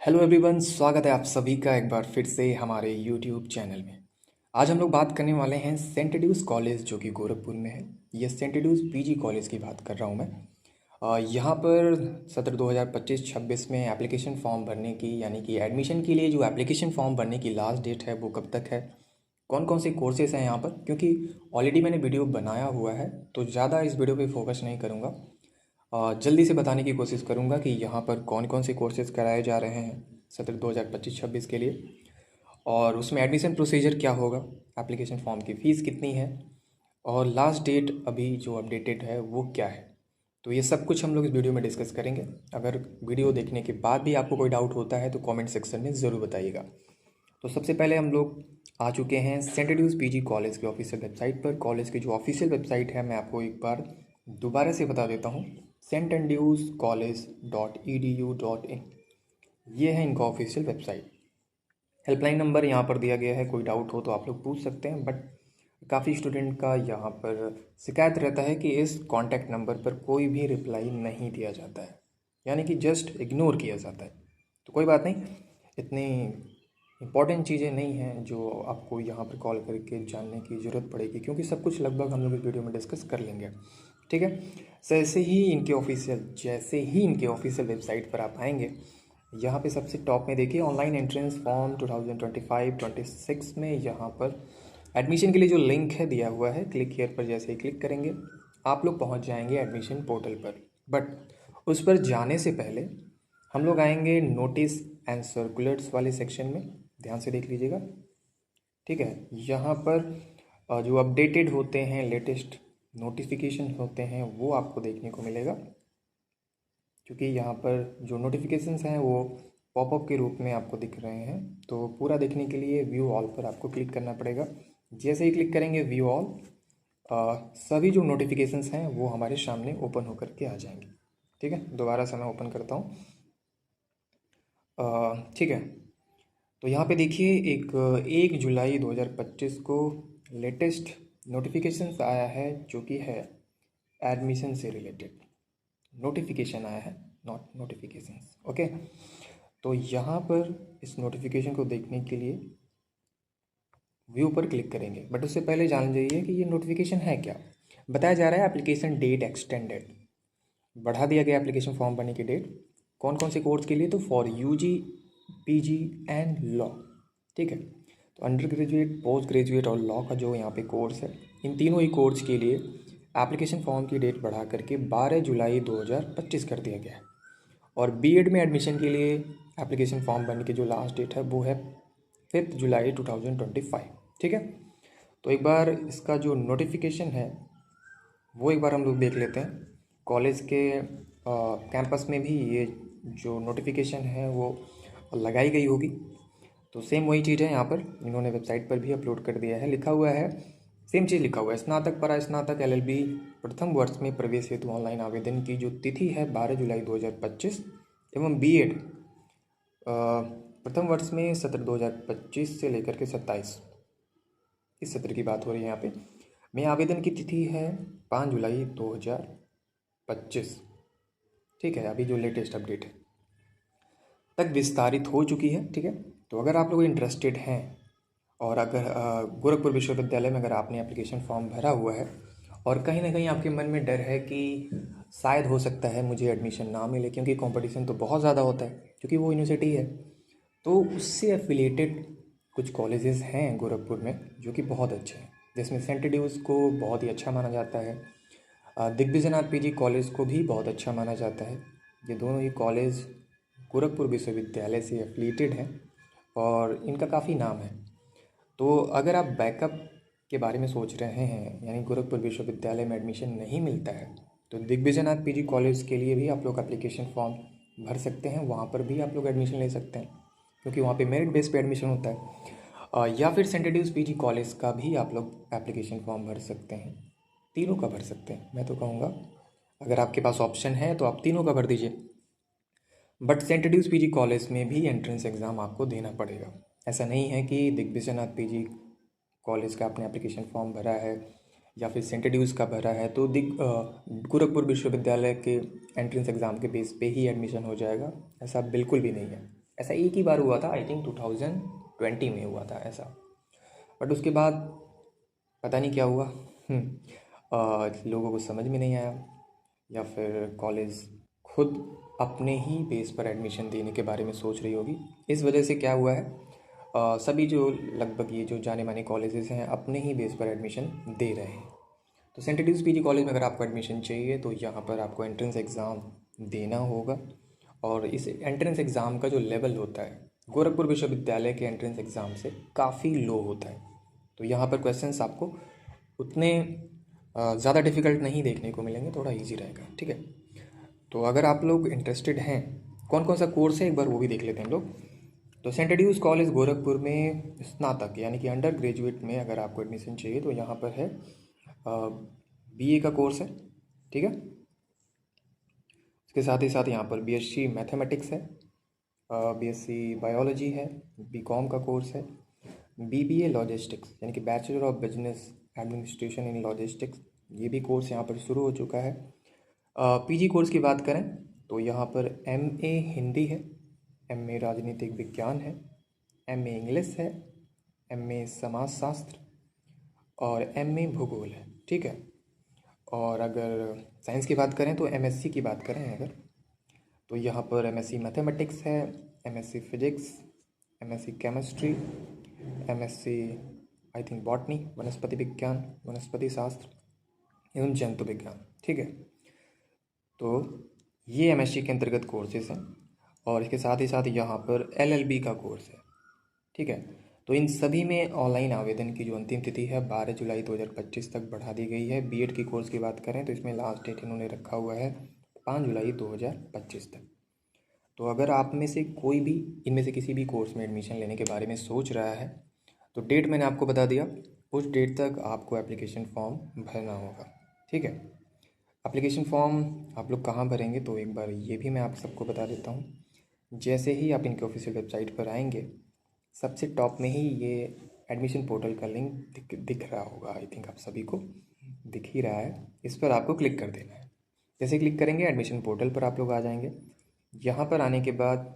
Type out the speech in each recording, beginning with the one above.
Hello everyone, स्वागत है आप सभी का एक बार फिर से हमारे यूट्यूब चैनल में। आज हम लोग बात करने वाले हैं सेंट ड्यूज कॉलेज जो कि गोरखपुर में है। ये सेंट ड्यूज पीजी कॉलेज की बात कर रहा हूँ मैं। यहाँ पर सत्र 2025-26 में एप्लीकेशन फॉर्म भरने की यानी कि एडमिशन के लिए जो एप्लीकेशन फॉर्म भरने की लास्ट डेट है वो कब तक है, कौन कौन से कोर्सेज हैं यहाँ पर, क्योंकि ऑलरेडी मैंने वीडियो बनाया हुआ है तो ज़्यादा इस वीडियो पे फोकस नहीं करूँगा। जल्दी से बताने की कोशिश करूँगा कि यहाँ पर कौन कौन से कोर्सेज़ कराए जा रहे हैं सत्र 2025-26 के लिए, और उसमें एडमिशन प्रोसीजर क्या होगा, एप्लीकेशन फॉर्म की फ़ीस कितनी है, और लास्ट डेट अभी जो अपडेटेड है वो क्या है। तो ये सब कुछ हम लोग इस वीडियो में डिस्कस करेंगे। अगर वीडियो देखने के बाद भी आपको कोई डाउट होता है तो कमेंट सेक्शन में ज़रूर बताइएगा। तो सबसे पहले हम लोग आ चुके हैं सेंट ड्यूज पीजी कॉलेज के ऑफिशियल वेबसाइट पर। कॉलेज की जो ऑफिशियल वेबसाइट है मैं आपको एक बार दोबारा से बता देता हूँ, standarduscollege.edu.in, ये है इनका ऑफिशियल वेबसाइट। हेल्पलाइन नंबर यहाँ पर दिया गया है, कोई डाउट हो तो आप लोग पूछ सकते हैं, बट काफ़ी स्टूडेंट का यहाँ पर शिकायत रहता है कि इस कॉन्टैक्ट नंबर पर कोई भी रिप्लाई नहीं दिया जाता है, यानी कि जस्ट इग्नोर किया जाता है। तो कोई बात नहीं, इतनी इंपॉर्टेंट चीज़ें नहीं हैं जो आपको यहाँ पर कॉल करके जानने की ज़रूरत पड़ेगी, क्योंकि सब कुछ लगभग हम लोग इस वीडियो में डिस्कस कर लेंगे। ठीक है। जैसे ही इनके ऑफिशियल वेबसाइट पर आप आएंगे, यहाँ पे सबसे टॉप में देखिए ऑनलाइन एंट्रेंस फॉर्म 2025-26 में यहाँ पर एडमिशन के लिए जो लिंक है दिया हुआ है, क्लिक हियर पर जैसे ही क्लिक करेंगे आप लोग पहुँच जाएंगे एडमिशन पोर्टल पर। बट उस पर जाने से पहले हम लोग आएंगे नोटिस एंड सर्कुलर्स वाले सेक्शन में, ध्यान से देख लीजिएगा। ठीक है। यहाँ पर जो अपडेटेड होते हैं, लेटेस्ट नोटिफिकेशन होते हैं वो आपको देखने को मिलेगा, क्योंकि यहाँ पर जो नोटिफिकेशंस हैं वो पॉपअप के रूप में आपको दिख रहे हैं। तो पूरा देखने के लिए व्यू ऑल पर आपको क्लिक करना पड़ेगा। जैसे ही क्लिक करेंगे व्यू ऑल, सभी जो नोटिफिकेशंस हैं वो हमारे सामने ओपन होकर के आ जाएंगे। ठीक है, दोबारा से मैं ओपन करता हूँ। ठीक है। तो यहाँ पे देखिए 1 जुलाई 2025 को लेटेस्ट नोटिफिकेशंस आया है, जो कि है एडमिशन से रिलेटेड नोटिफिकेशन आया है, नॉट नोटिफिकेशंस। ओके। तो यहाँ पर इस नोटिफिकेशन को देखने के लिए व्यू पर क्लिक करेंगे, बट उससे पहले जान लीजिए कि ये नोटिफिकेशन है क्या। बताया जा रहा है एप्लीकेशन डेट एक्सटेंडेड, बढ़ा दिया गया एप्लीकेशन फॉर्म भरने की डेट। कौन कौन से कोर्स के लिए, तो for UG, PG and law. ठीक है। तो अंडर ग्रेजुएट, पोस्ट ग्रेजुएट और लॉ का जो यहाँ पे कोर्स है, इन तीनों ही कोर्स के लिए एप्लीकेशन फॉर्म की डेट बढ़ा करके 12 जुलाई 2025 कर दिया गया है। और बीएड में एडमिशन के लिए एप्लीकेशन फॉर्म भरने की जो लास्ट डेट है वो है 5 जुलाई 2025। ठीक है। तो एक बार इसका जो नोटिफिकेशन है वो एक बार हम लोग देख लेते हैं। कॉलेज के कैंपस में भी ये जो नोटिफिकेशन है वो लगाई गई होगी। तो सेम वही चीज़ है, यहाँ पर इन्होंने वेबसाइट पर भी अपलोड कर दिया है। लिखा हुआ है, सेम चीज़ लिखा हुआ है, स्नातक परा स्नातक एलएलबी प्रथम वर्ष में प्रवेश हेतु ऑनलाइन आवेदन की जो तिथि है 12 जुलाई 2025 एवं बीएड प्रथम वर्ष में सत्र 2025 से लेकर के 27, इस सत्र की बात हो रही है यहाँ पे, में आवेदन की तिथि है 5 जुलाई 2025। ठीक है, अभी जो लेटेस्ट अपडेट है तक विस्तारित हो चुकी है। ठीक है। तो अगर आप लोग इंटरेस्टेड हैं और अगर गोरखपुर विश्वविद्यालय में अगर आपने एप्लीकेशन फॉर्म भरा हुआ है और कहीं ना कहीं आपके मन में डर है कि शायद हो सकता है मुझे एडमिशन ना मिले, क्योंकि कंपटीशन तो बहुत ज़्यादा होता है, क्योंकि वो यूनिवर्सिटी है, तो उससे एफिलिएटेड कुछ कॉलेजेस हैं गोरखपुर में जो कि बहुत अच्छे हैं, जिसमें सेंट ड्यूज को बहुत ही अच्छा माना जाता है, दिग्विजयनाथ पीजी कॉलेज को भी बहुत अच्छा माना जाता है। ये दोनों ही कॉलेज गोरखपुर विश्वविद्यालय से एफिलिएटेड हैं और इनका काफ़ी नाम है। तो अगर आप बैकअप के बारे में सोच रहे हैं, यानी गोरखपुर विश्वविद्यालय में एडमिशन नहीं मिलता है, तो दिग्विजयनाथ पीजी कॉलेज के लिए भी आप लोग एप्लीकेशन फॉर्म भर सकते हैं, वहाँ पर भी आप लोग एडमिशन ले सकते हैं, क्योंकि वहाँ पे मेरिट बेस पे एडमिशन होता है। या फिर सेंट ड्यूज पीजी कॉलेज का भी आप लोग एप्लीकेशन फॉर्म भर सकते हैं, तीनों का भर सकते हैं। मैं तो कहूँगा अगर आपके पास ऑप्शन है तो आप तीनों का भर दीजिए, but saint Jude's PG college में भी एंट्रेंस एग्ज़ाम आपको देना पड़ेगा। ऐसा नहीं है कि दिग्विजयनाथ पीजी कॉलेज का आपने एप्लीकेशन फॉर्म भरा है या फिर सेंट ड्यूज का भरा है तो गोरखपुर विश्वविद्यालय के एंट्रेंस एग्ज़ाम के बेस पे ही एडमिशन हो जाएगा, ऐसा बिल्कुल भी नहीं है। ऐसा एक ही बार हुआ था, आई थिंक 2020 में हुआ था ऐसा। बट उसके बाद पता नहीं क्या हुआ। लोगों को समझ में नहीं आया, या फिर कॉलेज खुद अपने ही बेस पर एडमिशन देने के बारे में सोच रही होगी। इस वजह से क्या हुआ है, सभी जो लगभग ये जो जाने माने कॉलेजेस हैं अपने ही बेस पर एडमिशन दे रहे हैं। तो सेंट एड्यूस पीजी कॉलेज में अगर आपको एडमिशन चाहिए तो यहाँ पर आपको एंट्रेंस एग्ज़ाम देना होगा। और इस एंट्रेंस एग्ज़ाम का जो लेवल होता है गोरखपुर विश्वविद्यालय के एंट्रेंस एग्ज़ाम से काफ़ी लो होता है। तो यहाँ पर क्वेश्चंस आपको उतने ज़्यादा डिफ़िकल्ट नहीं देखने को मिलेंगे, थोड़ा इजी रहेगा, ठीक है। तो अगर आप लोग इंटरेस्टेड हैं, कौन कौन सा कोर्स है एक बार वो भी देख लेते हैं हम लोग। तो सेंट एड्यूस कॉलेज गोरखपुर में स्नातक यानी कि अंडर ग्रेजुएट में अगर आपको एडमिशन चाहिए तो यहाँ पर है बीए का कोर्स है, ठीक है। इसके साथ ही साथ यहाँ पर बीएससी मैथमेटिक्स है, बीएससी बायोलॉजी है, बीकॉम का कोर्स है, बीबीए लॉजिस्टिक्स यानी कि bachelor of business administration in logistics, ये भी कोर्स यहाँ पर शुरू हो चुका है। पीजी कोर्स की बात करें तो यहाँ पर एमए हिंदी है, एमए राजनीतिक विज्ञान है, एमए इंग्लिश है, एमए समाजशास्त्र और एमए भूगोल है, ठीक है। और अगर साइंस की बात करें तो एमएससी की बात करें अगर, तो यहाँ पर एमएससी मैथमेटिक्स है, MSc physics, MSc chemistry, MSc I think botany वनस्पति विज्ञान, वनस्पति शास्त्र एवं जंतु विज्ञान, ठीक है। तो ये एमएससी के अंतर्गत कोर्सेज हैं। और इसके साथ ही साथ यहाँ पर एलएलबी का कोर्स है, ठीक है। तो इन सभी में ऑनलाइन आवेदन की जो अंतिम तिथि है 12 जुलाई 2025 तक बढ़ा दी गई है। बीएड की कोर्स की बात करें तो इसमें लास्ट डेट इन्होंने रखा हुआ है 5 जुलाई 2025 तक। तो अगर आप में से कोई भी इनमें से किसी भी कोर्स में एडमिशन लेने के बारे में सोच रहा है तो डेट मैंने आपको बता दिया, उस डेट तक आपको एप्लीकेशन फॉर्म भरना होगा, ठीक है। एप्लीकेशन फॉर्म आप लोग कहाँ भरेंगे तो एक बार ये भी मैं आप सबको बता देता हूँ। जैसे ही आप इनके ऑफिशियल वेबसाइट पर आएंगे सबसे टॉप में ही ये एडमिशन पोर्टल का लिंक दिख रहा होगा, आई थिंक आप सभी को दिख ही रहा है। इस पर आपको क्लिक कर देना है। जैसे क्लिक करेंगे एडमिशन पोर्टल पर आप लोग आ जाएंगे। यहाँ पर आने के बाद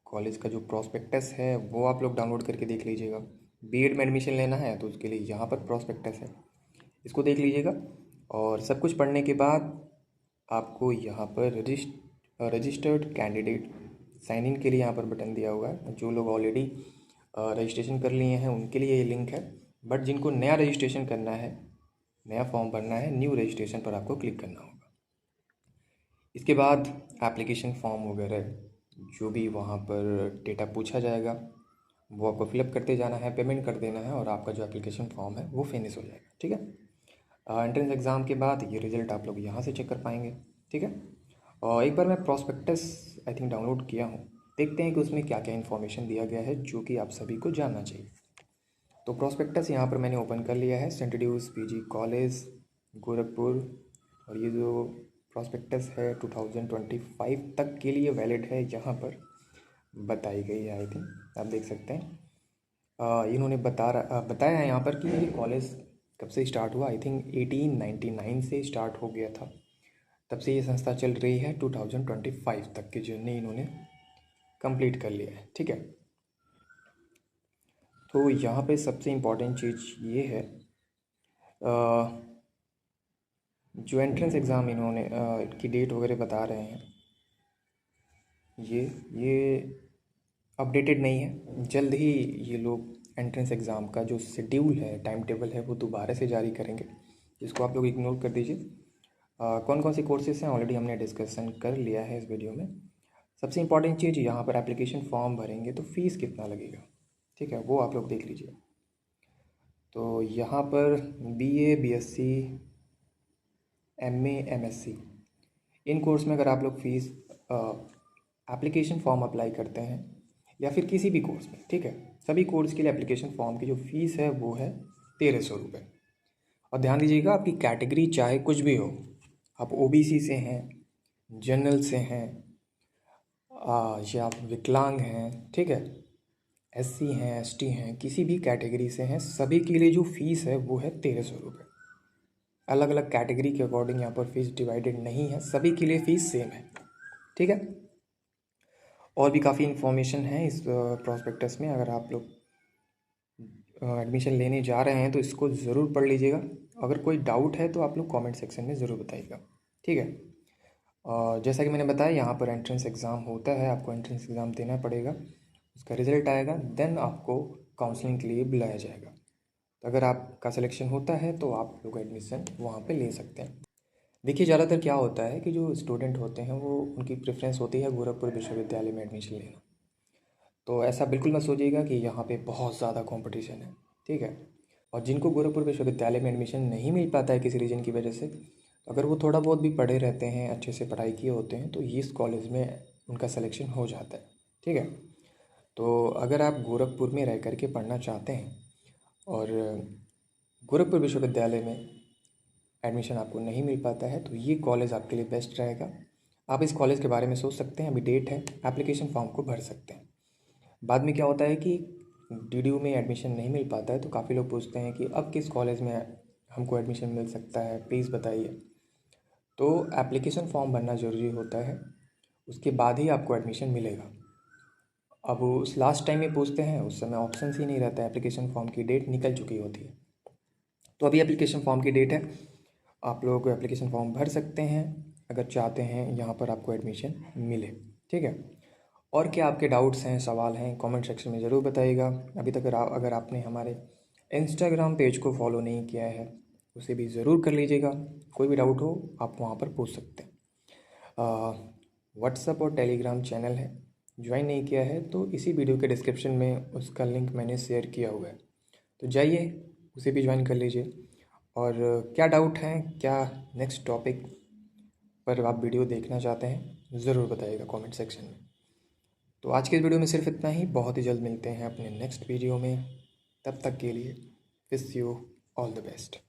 कॉलेज का जो प्रॉस्पेक्टस है वो आप लोग डाउनलोड करके देख लीजिएगा। बीएड में एडमिशन लेना है तो उसके लिए यहाँ पर प्रॉस्पेक्टस है, इसको देख लीजिएगा। और सब कुछ पढ़ने के बाद आपको यहाँ पर रजिस्टर्ड कैंडिडेट साइन इन के लिए यहाँ पर बटन दिया हुआ है। जो लोग ऑलरेडी रजिस्ट्रेशन कर लिए हैं उनके लिए ये लिंक है, बट जिनको नया रजिस्ट्रेशन करना है, नया फॉर्म भरना है, न्यू रजिस्ट्रेशन पर आपको क्लिक करना होगा। इसके बाद एप्लीकेशन फॉर्म वगैरह जो भी वहाँ पर डेटा पूछा जाएगा वो आपको फिलअप करते जाना है, पेमेंट कर देना है और आपका जो एप्लीकेशन फॉर्म है वो फिनिश हो जाएगा, ठीक है। एंट्रेंस एग्ज़ाम के बाद ये रिज़ल्ट आप लोग यहाँ से चेक कर पाएंगे, ठीक है। और एक बार मैं प्रॉस्पेक्टस आई थिंक डाउनलोड किया हूँ, देखते हैं कि उसमें क्या क्या इन्फॉर्मेशन दिया गया है जो कि आप सभी को जानना चाहिए। तो प्रॉस्पेक्टस यहाँ पर मैंने ओपन कर लिया है, सेंट एड्यूस पीजी कॉलेज गोरखपुर। और ये जो प्रॉस्पेक्टस है 2025 तक के लिए वैलिड है, यहाँ पर बताई गई है, आई थिंक आप देख सकते हैं। इन्होंने बताया है यहाँ पर कि ये कॉलेज कब से स्टार्ट हुआ, आई थिंक 1899 से स्टार्ट हो गया था, तब से ये संस्था चल रही है। 2025 तक की जर्नी इन्होंने कंप्लीट कर लिया है, ठीक है। तो यहाँ पे सबसे इम्पॉर्टेंट चीज़ ये है, जो एंट्रेंस एग्ज़ाम इन्होंने की डेट वगैरह बता रहे हैं ये अपडेटेड नहीं है। जल्द ही ये लोग एंट्रेंस एग्ज़ाम का जो शेड्यूल है, टाइम टेबल है, वो दोबारा से जारी करेंगे, जिसको आप लोग इग्नोर कर दीजिए। कौन कौन सी कोर्सेज हैं ऑलरेडी हमने डिस्कशन कर लिया है इस वीडियो में। सबसे इम्पॉर्टेंट चीज़ यहाँ पर एप्लीकेशन फॉर्म भरेंगे तो फ़ीस कितना लगेगा, ठीक है, वो आप लोग देख लीजिए। तो यहाँ पर BA, BSc, MA, MSc in course में अगर आप लोग फ़ीस एप्लीकेशन फॉर्म अप्लाई करते हैं या फिर किसी भी कोर्स में, ठीक है, सभी कोर्स के लिए एप्लीकेशन फॉर्म की जो फ़ीस है वो है 1300 रुपये। और ध्यान दीजिएगा आपकी कैटेगरी चाहे कुछ भी हो, आप ओबीसी से हैं, जनरल से हैं, या आप विकलांग हैं, ठीक है, एससी हैं, एसटी हैं, किसी भी कैटेगरी से हैं, सभी के लिए जो फ़ीस है वो है 1300 रुपये। अलग अलग कैटेगरी के अकॉर्डिंग यहाँ पर फ़ीस डिवाइडेड नहीं है, सभी के लिए फ़ीस सेम है, ठीक है। और भी काफ़ी इन्फॉर्मेशन है इस प्रॉस्पेक्टस में। अगर आप लोग एडमिशन लेने जा रहे हैं तो इसको ज़रूर पढ़ लीजिएगा। अगर कोई डाउट है तो आप लोग कमेंट सेक्शन में ज़रूर बताइएगा, ठीक है। जैसा कि मैंने बताया, यहाँ पर एंट्रेंस एग्ज़ाम होता है, आपको एंट्रेंस एग्ज़ाम देना पड़ेगा, उसका रिज़ल्ट आएगा, देन आपको काउंसलिंग के लिए बुलाया जाएगा। तो अगर आपका सिलेक्शन होता है तो आप लोग एडमिशन वहाँ पे ले सकते हैं। देखिए, ज़्यादातर क्या होता है कि जो स्टूडेंट होते हैं वो उनकी प्रेफरेंस होती है गोरखपुर विश्वविद्यालय में एडमिशन लेना। तो ऐसा बिल्कुल मत सोचिएगा कि यहाँ पे बहुत ज़्यादा कंपटीशन है, ठीक है। और जिनको गोरखपुर विश्वविद्यालय में एडमिशन नहीं मिल पाता है किसी रीज़न की वजह से, तो अगर वो थोड़ा बहुत भी पढ़े रहते हैं, अच्छे से पढ़ाई किए होते हैं, तो इस कॉलेज में उनका सिलेक्शन हो जाता है, ठीक है। तो अगर आप गोरखपुर में रह कर के पढ़ना चाहते हैं और गोरखपुर विश्वविद्यालय में एडमिशन आपको नहीं मिल पाता है, तो ये कॉलेज आपके लिए बेस्ट रहेगा। आप इस कॉलेज के बारे में सोच सकते हैं। अभी डेट है, एप्लीकेशन फॉर्म को भर सकते हैं। बाद में क्या होता है कि डीडीयू में एडमिशन नहीं मिल पाता है तो काफ़ी लोग पूछते हैं कि अब किस कॉलेज में हमको एडमिशन मिल सकता है, प्लीज़ बताइए। तो एप्लीकेशन फॉर्म भरना ज़रूरी होता है, उसके बाद ही आपको एडमिशन मिलेगा। अब उस लास्ट टाइम में पूछते हैं, उस समय ऑप्शन ही नहीं रहता है, एप्लीकेशन फॉर्म की डेट निकल चुकी होती है। तो अभी एप्लीकेशन फॉर्म की डेट है, आप लोग एप्लीकेशन फॉर्म भर सकते हैं अगर चाहते हैं यहाँ पर आपको एडमिशन मिले, ठीक है। और क्या आपके डाउट्स हैं, सवाल हैं, कमेंट सेक्शन में ज़रूर बताइएगा। अभी तक अगर आपने हमारे इंस्टाग्राम पेज को फॉलो नहीं किया है, उसे भी ज़रूर कर लीजिएगा। कोई भी डाउट हो आप वहाँ पर पूछ सकते हैं। व्हाट्सएप और टेलीग्राम चैनल है, ज्वाइन नहीं किया है तो इसी वीडियो के डिस्क्रिप्शन में उसका लिंक मैंने शेयर किया हुआ है, तो जाइए उसे भी ज्वाइन कर लीजिए। और क्या डाउट हैं, क्या नेक्स्ट टॉपिक पर आप वीडियो देखना चाहते हैं, ज़रूर बताइएगा कमेंट सेक्शन में। तो आज के वीडियो में सिर्फ इतना ही। बहुत ही जल्द मिलते हैं अपने नेक्स्ट वीडियो में। तब तक के लिए wish you all the best.